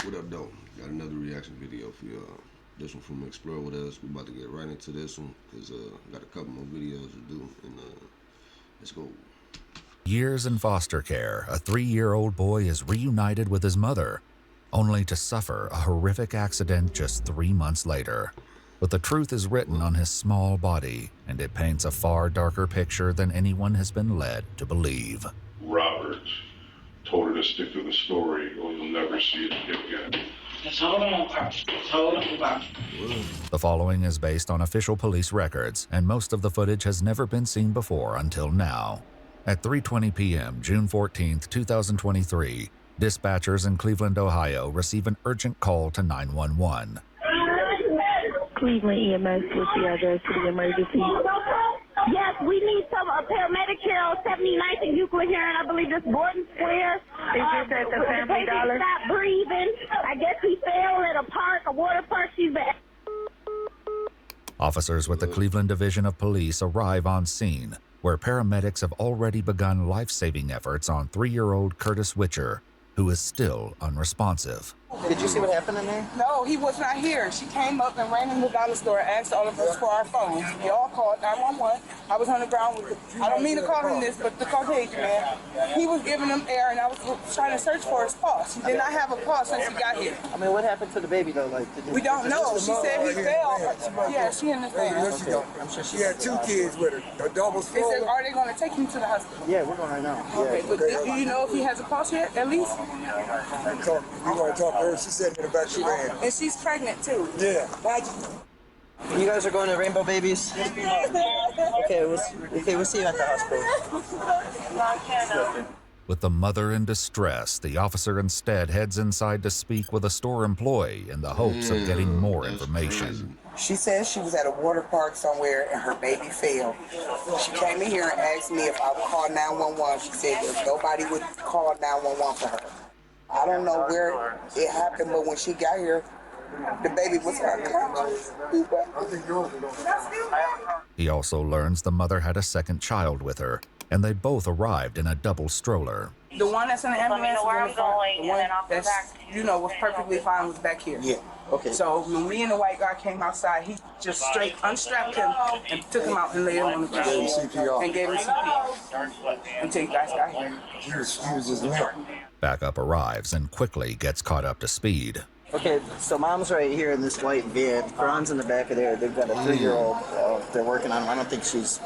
What up, though? Got another reaction video for y'all. This one from Explore With Us. We about to get right into this one because got a couple more videos to do, and let's go. Years in foster care, a 3-year-old boy is reunited with his mother, only to suffer a horrific accident just 3 months later. But the truth is written on his small body, and it paints a far darker picture than anyone has been led to believe. Robert told her to stick to the story or you'll never see it again. Just hold on, Pops. Just hold on, Pops. The following is based on official police records, and most of the footage has never been seen before until now. At 3:20 p.m., June 14, 2023, dispatchers in Cleveland, Ohio receive an urgent call to 911. Cleveland EMS with the address to the emergency. Yes, we need some paramedic here on 79th and Euclid here, and I believe this Borden Square. Is this at the Family Dollar? Stop breathing. I guess he fell at a park, a water park. She's been. Officers with the Cleveland Division of Police arrive on scene, where paramedics have already begun life-saving efforts on 3-year-old Curtis Witcher, who is still unresponsive. Did you see what happened in there? No, he was not here. She came up and ran in the dollar store and asked all of us for our phones. We all called 911. I was on the ground with I don't mean to call him this, but the Caucasian man. He was giving them air, and I was trying to search for his pulse. He did not have a pulse since he got here. I mean, what happened to the baby, though? We don't know. She said he fell. Yeah, she understands. She had 2 kids with her, a double They said, stroller. are they going to take him to the hospital? Yeah, we're going right now. Okay, but do you know if he has a pulse yet, at least? We want to talk to her. She said in the back she ran. And she's pregnant, too. Yeah. You guys are going to Rainbow Babies? Okay, we'll see you at the hospital. With the mother in distress, the officer instead heads inside to speak with a store employee in the hopes of getting more information. She says she was at a water park somewhere and her baby fell. She came in here and asked me if I would call 911. She said if nobody would call 911 for her. I don't know where it happened, but when she got here, the baby was unconscious. He also learns the mother had a second child with her, and they both arrived in a double stroller. The one that's in the ambulance, the one that's, was perfectly fine was back here. Yeah, okay. So when me and the white guy came outside, he just straight unstrapped him and took him out and laid him on the ground. And gave him CPR. Until you guys got here. He was just limp. Backup arrives and quickly gets caught up to speed. Okay, so mom's right here in this white van. Karan's in the back of there. They've got a 3-year-old. They're working on him. I don't think she's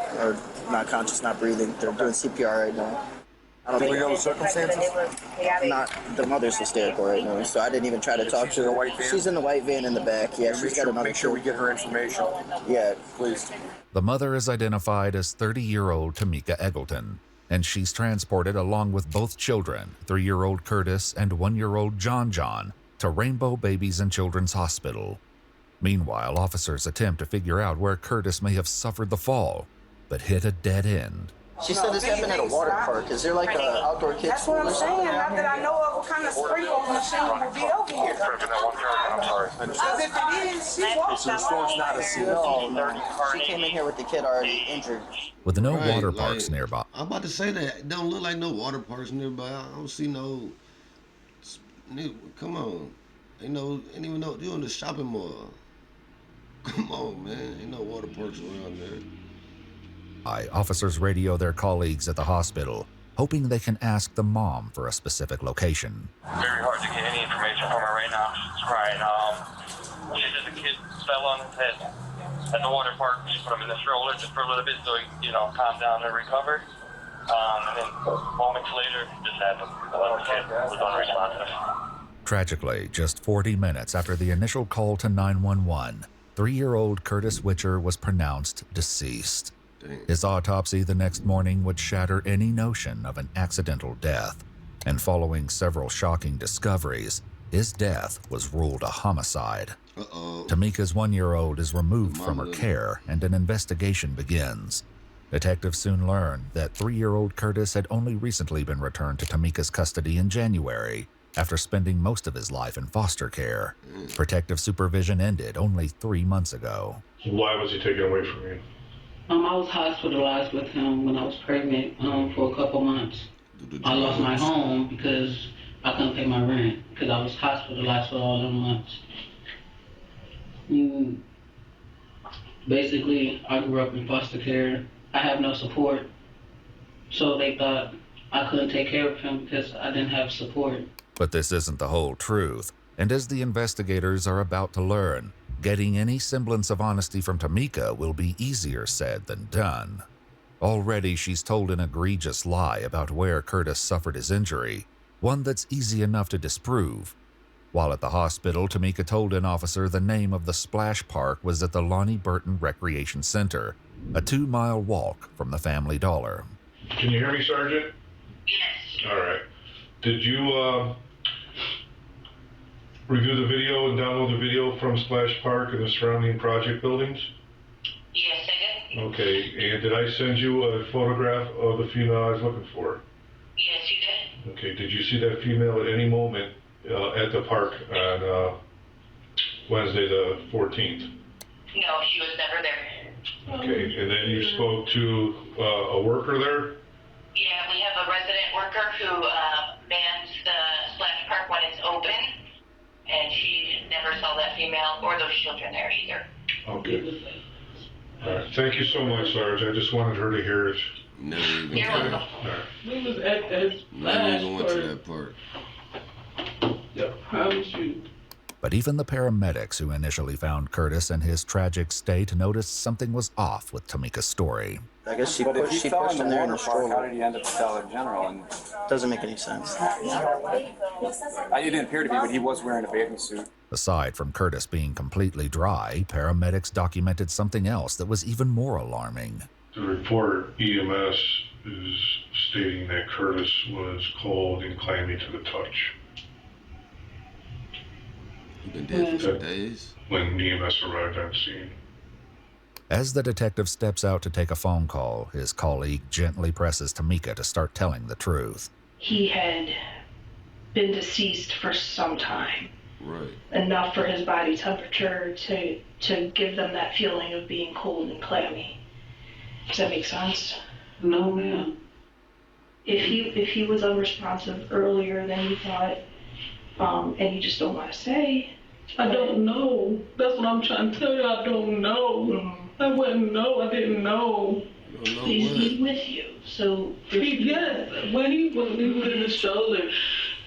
not conscious, not breathing. They're doing CPR right now. I don't think the circumstances? Not the mother's hysterical right now, so I didn't even try to talk to her. She's in the white van in the back. Yeah, she's got another. Make sure we get her information. Yeah, please. The mother is identified as 30-year-old Tamika Eggleton, and she's transported along with both children, 3-year-old Curtis and 1-year-old John, to Rainbow Babies and Children's Hospital. Meanwhile, officers attempt to figure out where Curtis may have suffered the fall, but hit a dead end. She said this happened at a water park. Is there like an outdoor kids That's pool what or I'm something? saying. Not that I know of what kind of sprinkle machine would be over here. I'm sorry. Because if it is, she walked. No. She came in here with the kid already injured. With no Right, water like, parks nearby, I'm about to say that. It don't look like no water parks nearby. I don't see no. Come on. Ain't even know you in the shopping mall. Come on, man. Ain't no water parks around there. officers radio their colleagues at the hospital, hoping they can ask the mom for a specific location. Very hard to get any information from her right now. She's crying. She said the kid fell on his head at the water park. She put him in the stroller just for a little bit so he, calm down and recover. And then moments later, this happened. The little kid was unresponsive. Tragically, just 40 minutes after the initial call to 911, 3-year-old Curtis Witcher was pronounced deceased. His autopsy the next morning would shatter any notion of an accidental death, and following several shocking discoveries, his death was ruled a homicide. Tamika's 1-year-old is removed from her care, and an investigation begins. Detectives soon learned that 3-year-old Curtis had only recently been returned to Tamika's custody in January, after spending most of his life in foster care. Protective supervision ended only 3 months ago. Why was he taken away from you? I was hospitalized with him when I was pregnant for a couple months. I lost my home because I couldn't pay my rent because I was hospitalized for all them months. Basically, I grew up in foster care. I have no support. So they thought I couldn't take care of him because I didn't have support. But this isn't the whole truth, and as the investigators are about to learn, getting any semblance of honesty from Tamika will be easier said than done. Already she's told an egregious lie about where Curtis suffered his injury, one that's easy enough to disprove. While at the hospital, Tamika told an officer the name of the splash park was at the Lonnie Burton Recreation Center, a 2-mile walk from the Family Dollar. Can you hear me, Sergeant? Yes. All right. Did you review the video and download the video from Splash Park and the surrounding project buildings? Yes, I did. Okay, and did I send you a photograph of the female I was looking for? Yes, you did. Okay, did you see that female at any moment at the park on Wednesday the 14th? No, she was never there. Okay, and then you spoke to a worker there? Yeah, we have a resident worker who mans the splash park when it's open, and she never saw that female or those children there either. Okay. All right, thank you so much, Sarge. I just wanted her to hear it. Never even You're welcome. All right. We was at that Never even went to that park. I promise you. But even the paramedics who initially found Curtis in his tragic state noticed something was off with Tamika's story. I guess she But if pushed, he she fell pushed in the him there in water the park, stroller. how did he end up at Dollar General? And Doesn't make any sense. he didn't appear to be, but he was wearing a bathing suit. Aside from Curtis being completely dry, paramedics documented something else that was even more alarming. The report EMS is stating that Curtis was cold and clammy to the touch. He's been dead for some days. When EMS arrived on scene. As the detective steps out to take a phone call, his colleague gently presses Tamika to start telling the truth. He had been deceased for some time. Right. Enough for his body temperature to give them that feeling of being cold and clammy. Does that make sense? No, ma'am. If he was unresponsive earlier than you thought, and you just don't want to say. I don't know. That's what I'm trying to tell you. I don't know. I wouldn't know. I didn't know. He's with you, so. Yes, when he was in the stroller,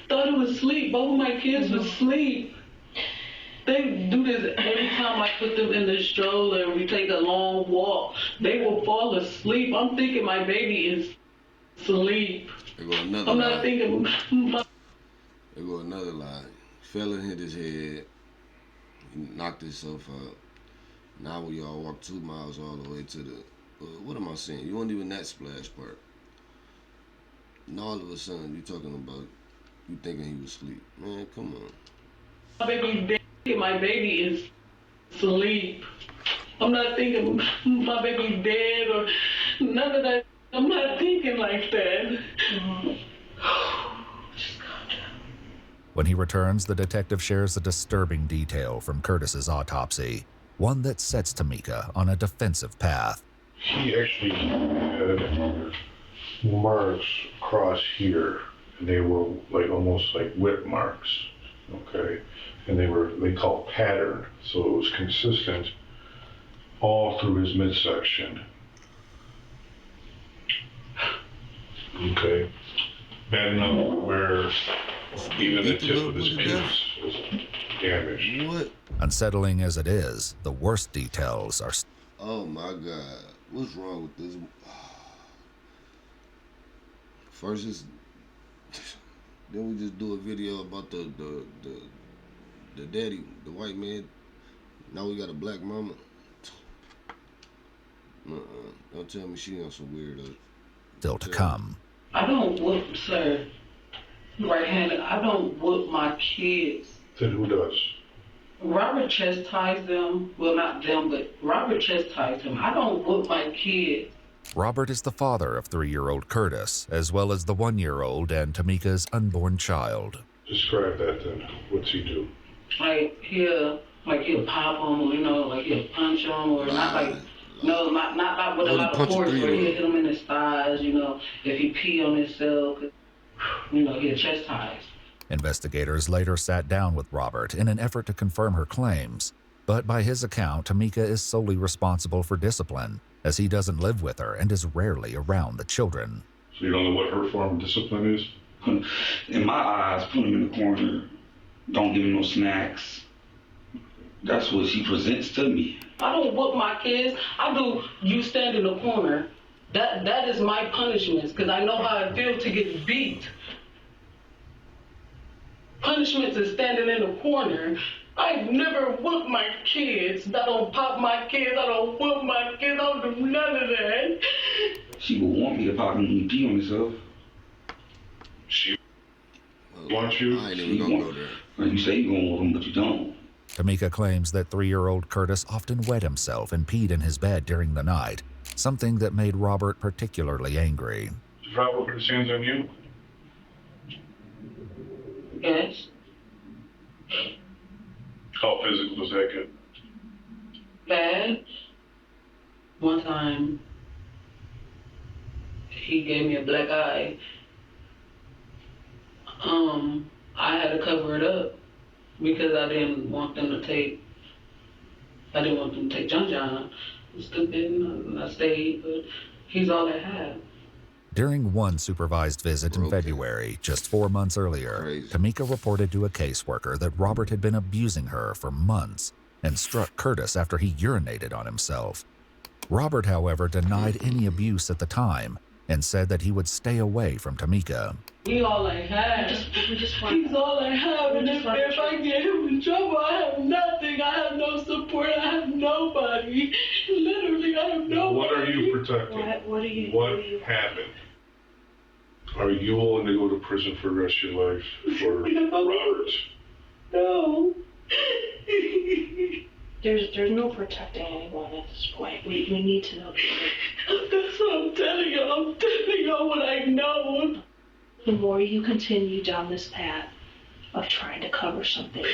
thought he was asleep. Both of my kids were asleep. They do this every time I put them in the stroller and we take a long walk. They will fall asleep. I'm thinking my baby is asleep. I'm not thinking There go another lie. Fell and hit his head. He knocked himself out. Now we all walk 2 miles all the way to the... what am I saying? You weren't even that splash park. And all of a sudden, you talking about... You thinking he was asleep. Man, come on. my baby's dead. My baby is asleep. I'm not thinking my baby's dead or none of that. I'm not thinking like that. When he returns, the detective shares a disturbing detail from Curtis's autopsy, one that sets Tamika on a defensive path. He actually had marks across here, and they were like almost like whip marks, okay? And they call pattern, so it was consistent all through his midsection. Okay, bad enough where even the tip of his penis is damaged. What? Unsettling as it is, the worst details are... Oh my God. What's wrong with this? First is... Then we just do a video about the daddy, the white man. Now we got a black mama. Don't tell me she on some weirdo. Still to come. I don't whoop, sir. Right-handed. I don't whoop my kids. Then who does? Robert chastised them. Well, not them, but Robert chastised them. I don't whoop my kids. Robert is the father of 3-year-old Curtis, as well as the 1-year-old and Tamika's unborn child. Describe that then. What's he do? Like he'll pop them, like he'll punch them, or not like. No, not like with a lot of force, where he'll hit him in his thighs, if he pee on himself, he'll chastise. Investigators later sat down with Robert in an effort to confirm her claims, but by his account, Tamika is solely responsible for discipline, as he doesn't live with her and is rarely around the children. So you don't know what her form of discipline is? In my eyes, put him in the corner, don't give him no snacks. That's what she presents to me. I don't whoop my kids. I do. You stand in the corner. That is my punishments, because I know how it feels to get beat. Punishments is standing in the corner. I've never whooped my kids. I don't pop my kids. I don't whoop my kids. I don't do none of that. She would want me to pop him when he pee on himself. She wants you? I ain't even gonna go there. Like you say you gonna whoop him, but you don't. Tamika claims that 3-year-old Curtis often wet himself and peed in his bed during the night, something that made Robert particularly angry. Did Robert put his hands on you? Yes. How physical does that get? Bad. One time, he gave me a black eye. I had to cover it up because I didn't want them to take John John. I was stupid and I stayed, but he's all I had. During one supervised visit in February, just 4 months earlier, Tamika reported to a caseworker that Robert had been abusing her for months and struck Curtis after he urinated on himself. Robert, however, denied any abuse at the time and said that he would stay away from Tamika. He's all I have. He's all I have, and if I get him in trouble, I have nothing. I have no support. I have nobody. Literally, I have nobody. What are you protecting? What happened? Are you willing to go to prison for the rest of your life for Robert? No. There's no protecting anyone at this point. We need to know. That's what I'm telling you. I'm telling you what I know. The more you continue down this path of trying to cover something,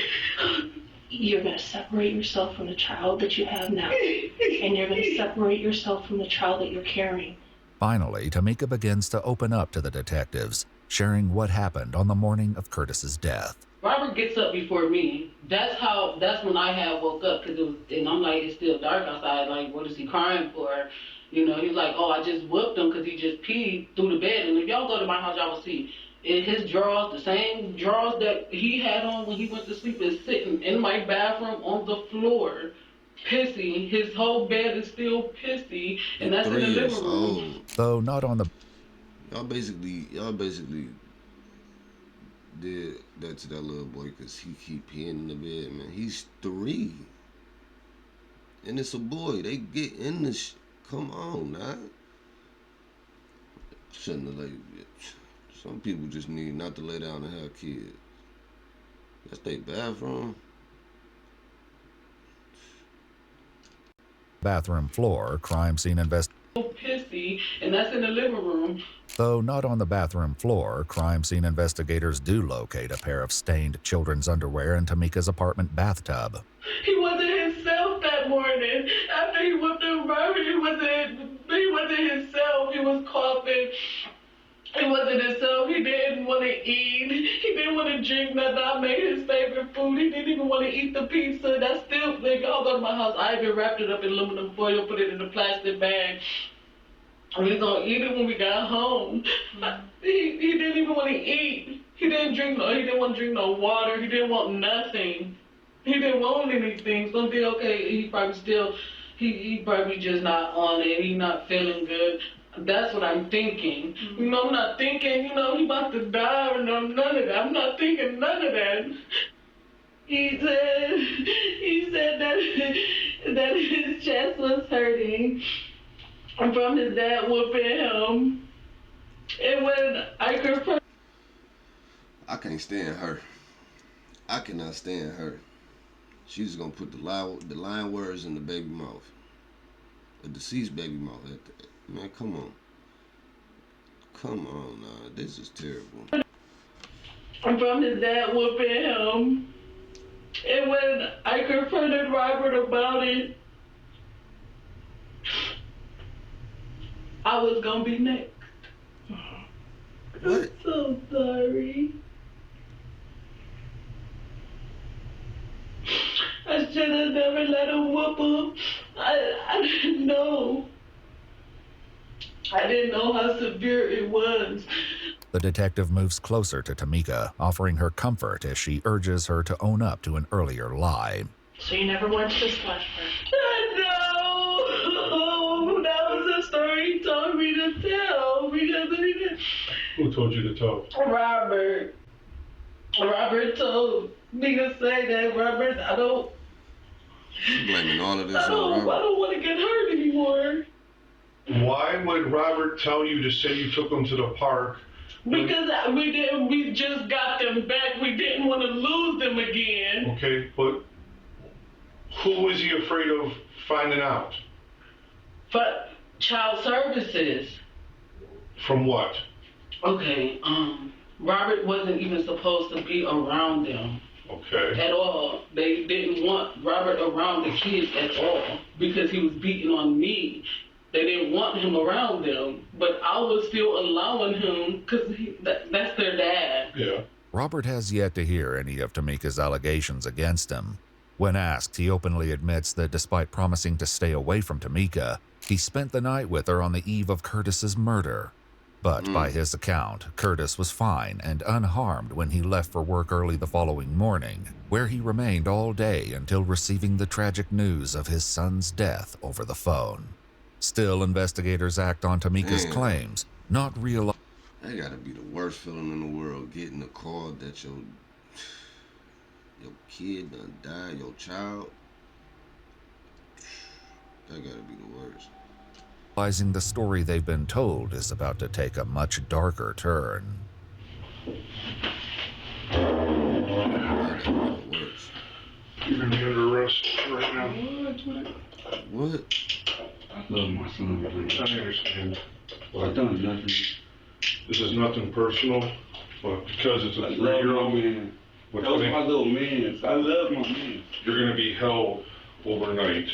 you're going to separate yourself from the child that you have now, and you're going to separate yourself from the child that you're carrying. Finally, Tamika begins to open up to the detectives, sharing what happened on the morning of Curtis's death. Robert gets up before me. That's when I had woke up, and I'm like, it's still dark outside. Like, what is he crying for? You know, he's like, oh, I just whooped him because he just peed through the bed. And if y'all go to my house, y'all will see in his drawers, the same drawers that he had on when he went to sleep, is sitting in my bathroom on the floor, pissy. His whole bed is still pissy, and that's in the living room. Though not on the... Y'all basically did that to that little boy because he keep peeing in the bed, man. He's 3. And it's a boy. They get in this... Come on, now. Shouldn't have let you. Some people just need not to lay down and have kids. That's their bathroom. Bathroom floor, crime scene Pissy, and that's in the living room. Though not on the bathroom floor, crime scene investigators do locate a pair of stained children's underwear in Tamika's apartment bathtub. He wasn't himself that morning. After he whooped him, he wasn't himself. He was coughing. He wasn't himself. He didn't want to eat. He didn't want to drink nothing. I made his favorite food. He didn't even want to eat the pizza. That's still, like, I'll go to my house. I even wrapped it up in aluminum foil, put it in a plastic bag. We was gonna eat it when we got home. He didn't even want to eat. He didn't want to drink no water. He didn't want nothing. He didn't want anything. So I'm thinking, okay, he probably just not on it. He not feeling good. That's what I'm thinking. You know, I'm not thinking, you know, he about to die or none of that. I'm not thinking none of that. He said that his chest was hurting from his dad whooping him. And when I confirmed... I can't stand her. I cannot stand her. She's gonna put the lying words in the baby mouth. The deceased baby mouth. Man, come on. Come on, nah. This is terrible. From his dad whooping him. And when I confronted Robert about it, I was gonna be next. What? I'm so sorry. should have never let him whoop him. I didn't know. I didn't know how severe it was. The detective moves closer to Tamika, offering her comfort as she urges her to own up to an earlier lie. So you never went to the splash park? No. That was a story he told me to tell because he didn't. Who told you to tell? Robert. Robert told me to say that. Robert, I don't. She's blaming all of this I on Robert. don't want to get hurt anymore. Why would Robert tell you to say you took them to the park? Because we just got them back. We didn't want to lose them again. Okay, but who was he afraid of finding out? But child services. From what? Okay, Robert wasn't even supposed to be around them. Okay. At all. They didn't want Robert around the kids at all because he was beating on me. They didn't want him around them, but I was still allowing him because that's their dad. Yeah. Robert has yet to hear any of Tamika's allegations against him. When asked, he openly admits that despite promising to stay away from Tamika, he spent the night with her on the eve of Curtis's murder. But by his account, Curtis was fine and unharmed when he left for work early the following morning, where he remained all day until receiving the tragic news of his son's death over the phone. Still, investigators act on Tamika's claims, not realizing. That gotta be the worst feeling in the world, getting a call that your kid done died, your child. That gotta be the worst. Realizing the story they've been told is about to take a much darker turn. That gotta be the worst. You're gonna be under arrest right now. What? I love my son. I understand. I done nothing. This is nothing personal, but because it's a I love my 3-year-old, man. That was my little man. I love my man. you're gonna be held overnight.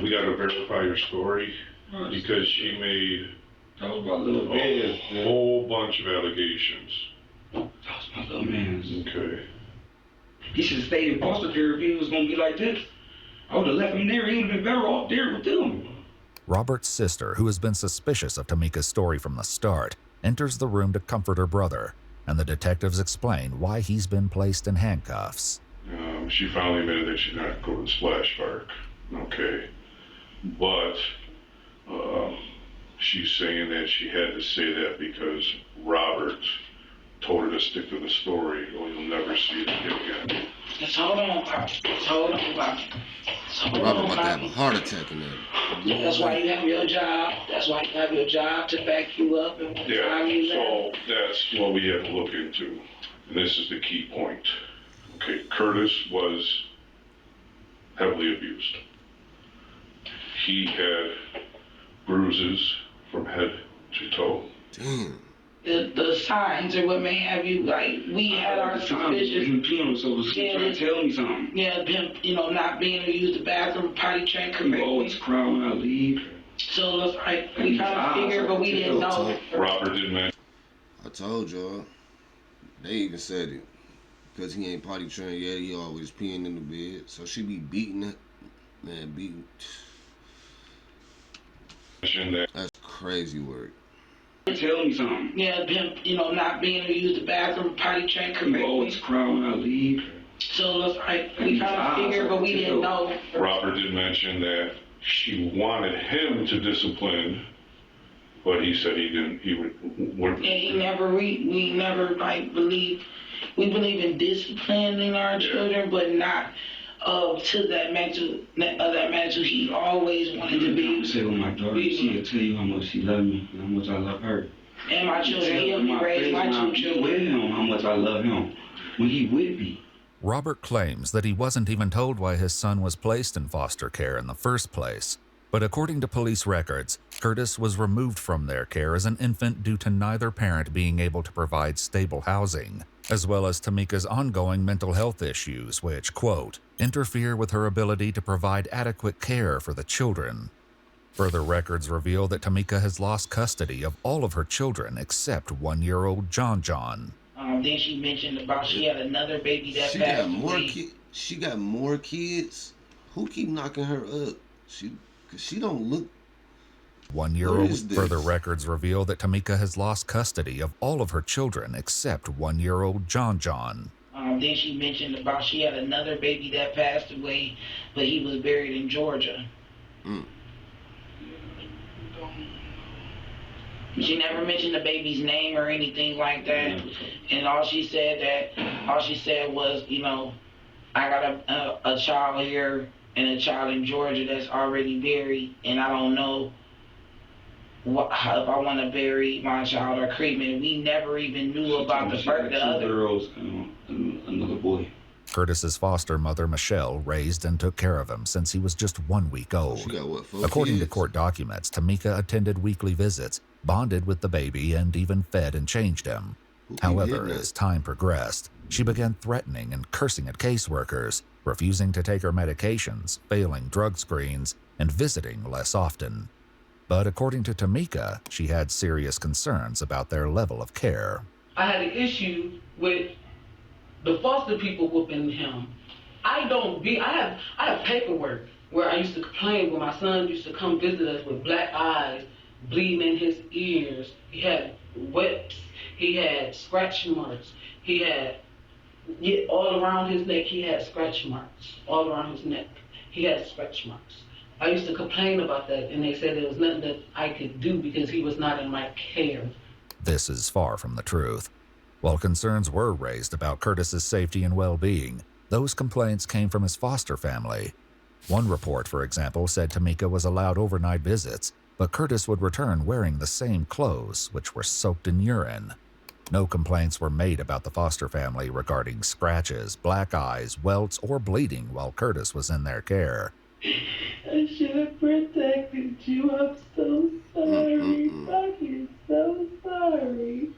We gotta verify your story because she made That was my little man. a whole bunch of allegations. That was my little man. Okay. He should have stayed in foster care if he was gonna be like this. I would have left him there. He would have been better off there with them. Robert's sister, who has been suspicious of Tamika's story from the start, enters the room to comfort her brother, and the detectives explain why he's been placed in handcuffs. She finally admitted that she's not going to the splash park. Okay. But she's saying that she had to say that because Robert told her to stick to the story or you'll never see it again. Just hold on, Pop. Just hold on, Pop. Robert about to have a heart attack in there. That's why you have your job. That's why you have your job to back you up. And Yeah, so that's what we have to look into. And this is the key point. Okay, Curtis was heavily abused. He had bruises from head to toe. Damn. The signs or what may have you, like, we had our suspicions. So she trying to tell me something. Yeah, him, not being able to use the bathroom, potty train correctly. Always cry when I leave. So it's like, we kind of figured, but we didn't know. Robert didn't mention. I told y'all. They even said it. Because he ain't potty trained yet, he always peeing in the bed. So she be beating it. Man, beating. That's crazy work. Tell me something. Yeah, him, not being able to use the bathroom, potty train correctly. Always cry when I leave. So it's like, we kind of figured, but we didn't know. Robert did mention that she wanted him to discipline, but he said he didn't. He would. And he never. We never believe. We believe in disciplining our children, but not to that magnitude. He always wanted to be. Say with my daughter, she'll tell you how much she loves me and how much I love her. And my children, he helped me raise my two children. With him, how much I love him when he with me. Robert claims that he wasn't even told why his son was placed in foster care in the first place. But according to police records, Curtis was removed from their care as an infant due to neither parent being able to provide stable housing, as well as Tamika's ongoing mental health issues, which, quote, interfere with her ability to provide adequate care for the children. Further records reveal that Tamika has lost custody of all of her children except 1-year-old John. Then she mentioned about she had another baby that She passed got more away. kids. She got more kids. Who keep knocking her up? Cause she don't look. 1 year What old. is this? Further records reveal that Tamika has lost custody of all of her children except 1 year old John. Then she mentioned about she had another baby that passed away, but he was buried in Georgia. She never mentioned the baby's name or anything like that. And all she said was, you know, I got a child here and a child in Georgia that's already buried, and I don't know if I want to bury my child or cremate. We never even knew about the other. 2 girls and another boy. Curtis's foster mother, Michelle, raised and took care of him since he was just 1 week old. She got what, 4 According to kids? court documents, Tamika attended weekly visits, bonded with the baby, and even fed and changed him. However, as time progressed, she began threatening and cursing at caseworkers, refusing to take her medications, failing drug screens, and visiting less often. But according to Tamika, she had serious concerns about their level of care. I had an issue with the foster people whooping him. I have paperwork where I used to complain when my son used to come visit us with black eyes, bleeding in his ears. He had wets. He had scratch marks. He had all around his neck. He had scratch marks all around his neck. He had scratch marks. I used to complain about that, and they said there was nothing that I could do because he was not in my care. This is far from the truth. While concerns were raised about Curtis's safety and well-being, those complaints came from his foster family. One report, for example, said Tamika was allowed overnight visits, but Curtis would return wearing the same clothes, which were soaked in urine. No complaints were made about the foster family regarding scratches, black eyes, welts, or bleeding while Curtis was in their care. I should have protected you. I'm so sorry. I'm so sorry.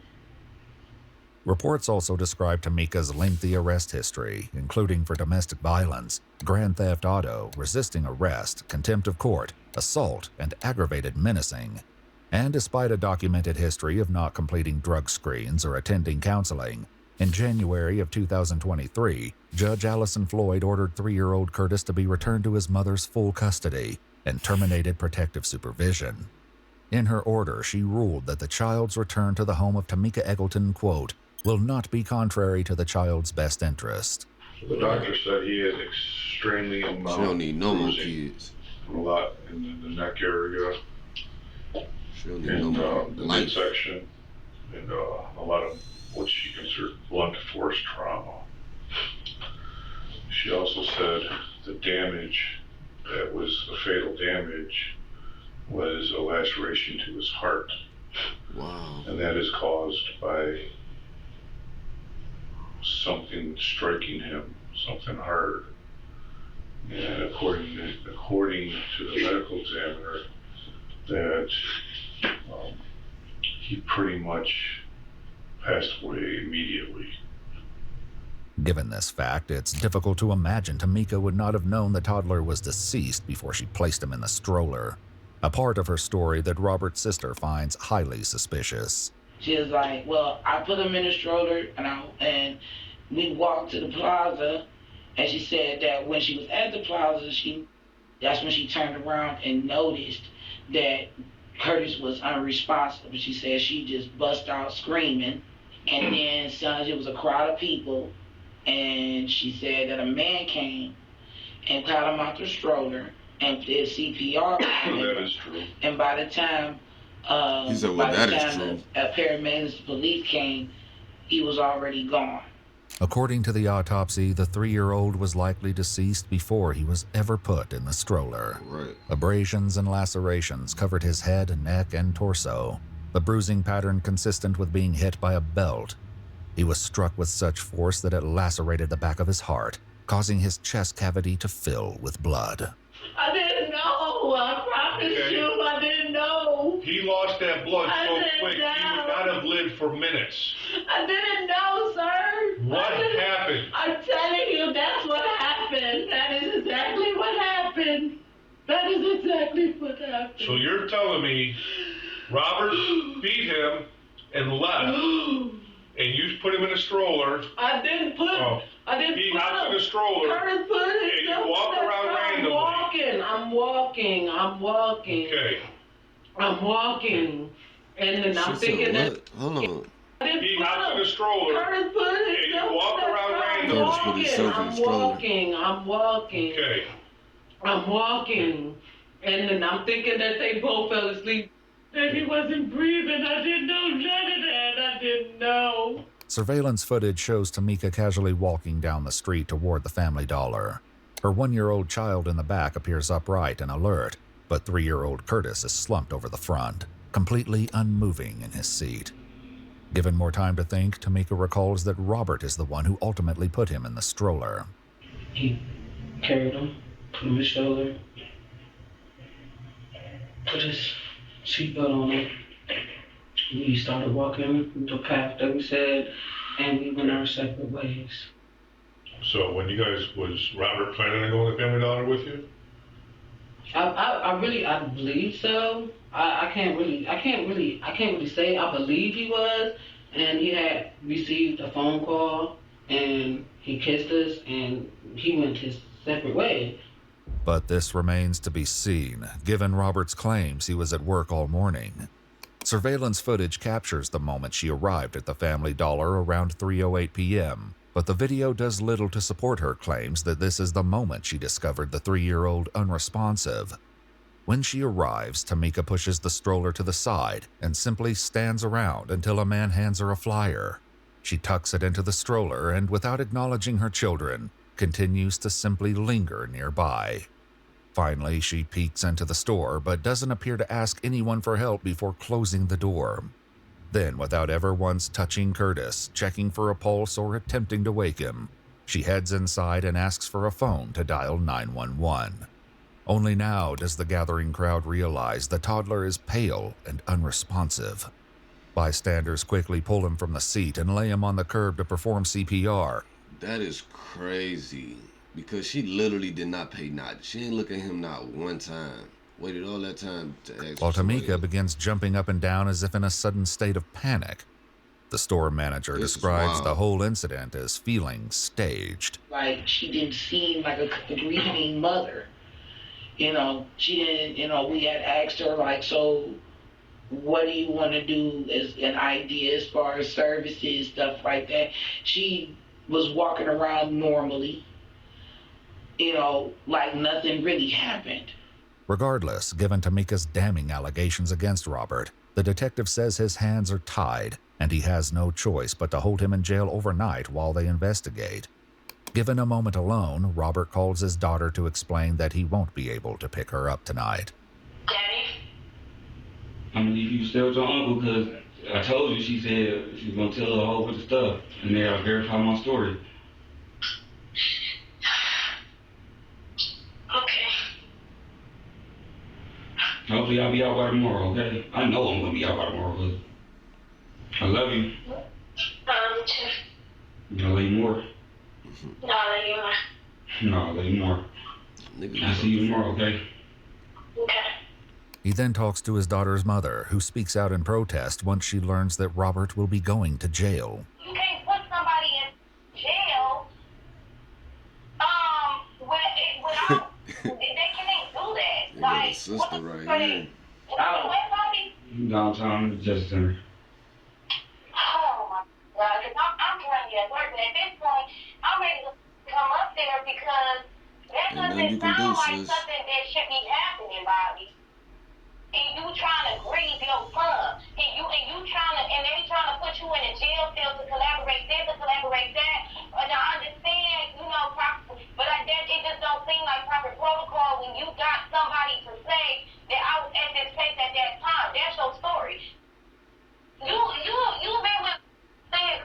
Reports also describe Tamika's lengthy arrest history, including for domestic violence, grand theft auto, resisting arrest, contempt of court, assault, and aggravated menacing. And despite a documented history of not completing drug screens or attending counseling, in January of 2023, Judge Allison Floyd ordered 3-year-old Curtis to be returned to his mother's full custody and terminated protective supervision. In her order, she ruled that the child's return to the home of Tamika Eggleton, quote, will not be contrary to the child's best interest. The doctor said he had extremely amount. She don't need no more kids. A lot in the neck area. She don't need no more. The midsection, and a lot of what she considered blunt force trauma. She also said the damage that was a fatal damage was a laceration to his heart. Wow. And that is caused by something striking him, something hard. And according to the medical examiner, that he pretty much passed away immediately. Given this fact, it's difficult to imagine Tamika would not have known the toddler was deceased before she placed him in the stroller, a part of her story that Robert's sister finds highly suspicious. She was like, well, I put him in a stroller, and we walked to the plaza, and she said that when she was at the plaza, that's when she turned around and noticed that Curtis was unresponsive. She said she just bust out screaming, and then it was a crowd of people, and she said that a man came and got him out the stroller and did CPR. That is true. And by the time the paramedics, police came, he was already gone. According to the autopsy, the 3-year-old was likely deceased before he was ever put in the stroller. Right. Abrasions and lacerations covered his head, neck, and torso, the bruising pattern consistent with being hit by a belt. He was struck with such force that it lacerated the back of his heart, causing his chest cavity to fill with blood. I didn't know. I promise you, I didn't know. He lost that blood so quick, he know. would not have lived for minutes. I didn't know, sir. What happened? I'm telling you, that's what happened. That is exactly what happened. That is exactly what happened. So you're telling me Robert beat him and left, and you put him in a stroller. I didn't put. He hopped in a stroller. Curtis put it. And you walk around randomly. I'm walking. Okay. I'm walking, and then I'm thinking that. Hold on. He hopped in a stroller. Curtis put it. And you walk around randomly. Curtis put himself in the stroller. I'm walking. Okay. I'm walking, and then I'm thinking that they both fell asleep. That he wasn't breathing. I didn't know none of that. I didn't know. Surveillance footage shows Tamika casually walking down the street toward the Family Dollar. Her 1-year-old child in the back appears upright and alert, but 3-year-old Curtis is slumped over the front, completely unmoving in his seat. Given more time to think, Tamika recalls that Robert is the one who ultimately put him in the stroller. He carried him, put him in his stroller, put his seatbelt on him. We started walking the path that we said, and we went our separate ways. So when you guys, was Robert planning on going to Family Dollar with you? I believe so. I can't really say. I believe he was, and he had received a phone call, and he kissed us, and he went his separate way. But this remains to be seen, given Robert's claims he was at work all morning. Surveillance footage captures the moment she arrived at the Family Dollar around 3:08 p.m., but the video does little to support her claims that this is the moment she discovered the 3-year-old unresponsive. When she arrives, Tamika pushes the stroller to the side and simply stands around until a man hands her a flyer. She tucks it into the stroller and, without acknowledging her children, continues to simply linger nearby. Finally, she peeks into the store, but doesn't appear to ask anyone for help before closing the door. Then, without ever once touching Curtis, checking for a pulse, or attempting to wake him, she heads inside and asks for a phone to dial 911. Only now does the gathering crowd realize the toddler is pale and unresponsive. Bystanders quickly pull him from the seat and lay him on the curb to perform CPR. That is crazy. Because she literally did not pay not. She didn't look at him not one time. Waited all that time to ask. While Tamika begins jumping up and down as if in a sudden state of panic. The store manager describes the whole incident as feeling staged. Like, she didn't seem like a grieving mother. You know, she didn't, we had asked her, like, so what do you want to do as an idea as far as services, stuff like that. She was walking around normally. Like nothing really happened. Regardless, given Tamika's damning allegations against Robert, the detective says his hands are tied and he has no choice but to hold him in jail overnight while they investigate. Given a moment alone, Robert calls his daughter to explain that he won't be able to pick her up tonight. I'm gonna leave you stay with your uncle because I told you she said she's gonna tell her a whole bunch of stuff and then I'll verify my story. Hopefully I'll be out by tomorrow, okay? I know I'm gonna be out by tomorrow, but I love you. I'll love you more. No, I'll love you more. I'll see you tomorrow, okay? Okay. He then talks to his daughter's mother, who speaks out in protest once she learns that Robert will be going to jail. You can't put somebody in jail without they can't do that. Like, sister right here. Downtown Justice Center. Oh my God, because I'm trying to get work, and at this point, I'm ready to come up there because that doesn't sound like something that should be happening, Bobby. And you trying to grieve your son, and they trying to put you in a jail cell to collaborate this, to collaborate that. And I understand, but it just don't seem like proper protocol when you got somebody to say that I was at this place at that time. That's your story. You been with saying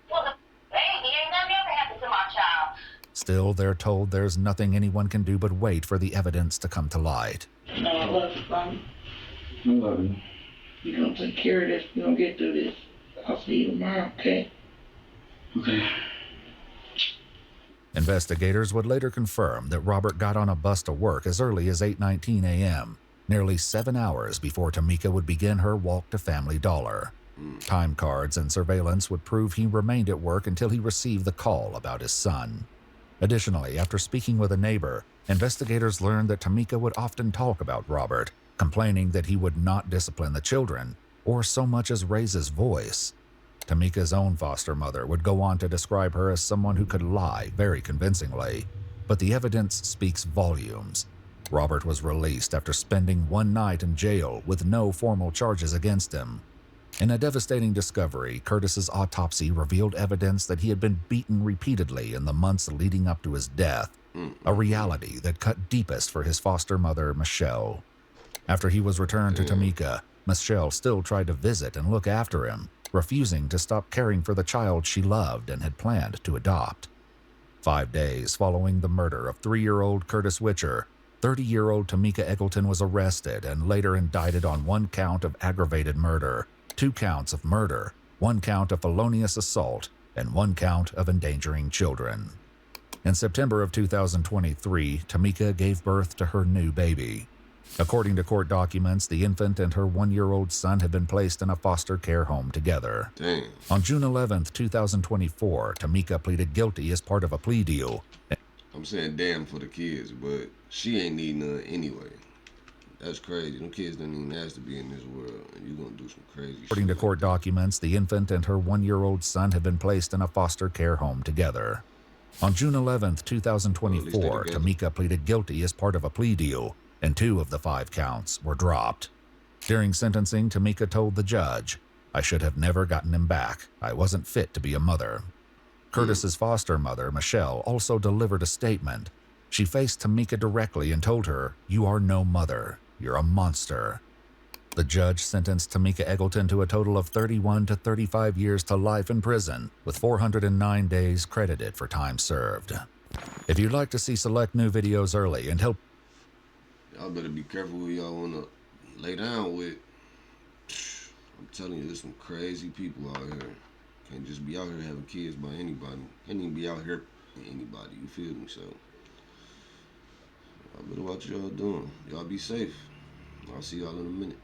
for the baby, ain't nothing ever happened to my child. Still, they're told there's nothing anyone can do but wait for the evidence to come to light. No, I love you, Bobby. I love you. You're gonna take care of this. We're gonna get through this. I'll see you tomorrow, okay? Okay. Investigators would later confirm that Robert got on a bus to work as early as 8:19 a.m., nearly 7 hours before Tamika would begin her walk to Family Dollar. Time cards and surveillance would prove he remained at work until he received the call about his son. Additionally, after speaking with a neighbor, investigators learned that Tamika would often talk about Robert, complaining that he would not discipline the children or so much as raise his voice. Tamika's own foster mother would go on to describe her as someone who could lie very convincingly, but the evidence speaks volumes. Robert was released after spending one night in jail with no formal charges against him. In a devastating discovery, Curtis's autopsy revealed evidence that he had been beaten repeatedly in the months leading up to his death, a reality that cut deepest for his foster mother, Michelle. After he was returned to Tamika, Michelle still tried to visit and look after him, refusing to stop caring for the child she loved and had planned to adopt. 5 days following the murder of 3-year-old Curtis Witcher, 30-year-old Tamika Eggleton was arrested and later indicted on 1 count of aggravated murder, 2 counts of murder, 1 count of felonious assault, and 1 count of endangering children. In September of 2023, Tamika gave birth to her new baby. According to court documents, the infant and her 1-year-old son had been placed in a foster care home together. Damn. On June 11, 2024, Tamika pleaded guilty as part of a plea deal. I'm saying damn for the kids, but she ain't need none anyway. That's crazy. Them kids don't even ask to be in this world, and you gonna do some crazy shit. According to court documents, the infant and her 1-year-old son had been placed in a foster care home together. On June 11, 2024, Tamika pleaded guilty as part of a plea deal, and 2 of the 5 counts were dropped. During sentencing, Tamika told the judge, "I should have never gotten him back. I wasn't fit to be a mother." Curtis's foster mother, Michelle, also delivered a statement. She faced Tamika directly and told her, "You are no mother. You're a monster." The judge sentenced Tamika Eggleton to a total of 31 to 35 years to life in prison, with 409 days credited for time served. If you'd like to see select new videos early and help... Y'all better be careful who y'all wanna lay down with. I'm telling you, there's some crazy people out here. Can't just be out here having kids by anybody. Can't even be out here with anybody, you feel me? So, y'all better watch what y'all doing. Y'all be safe. I'll see y'all in a minute.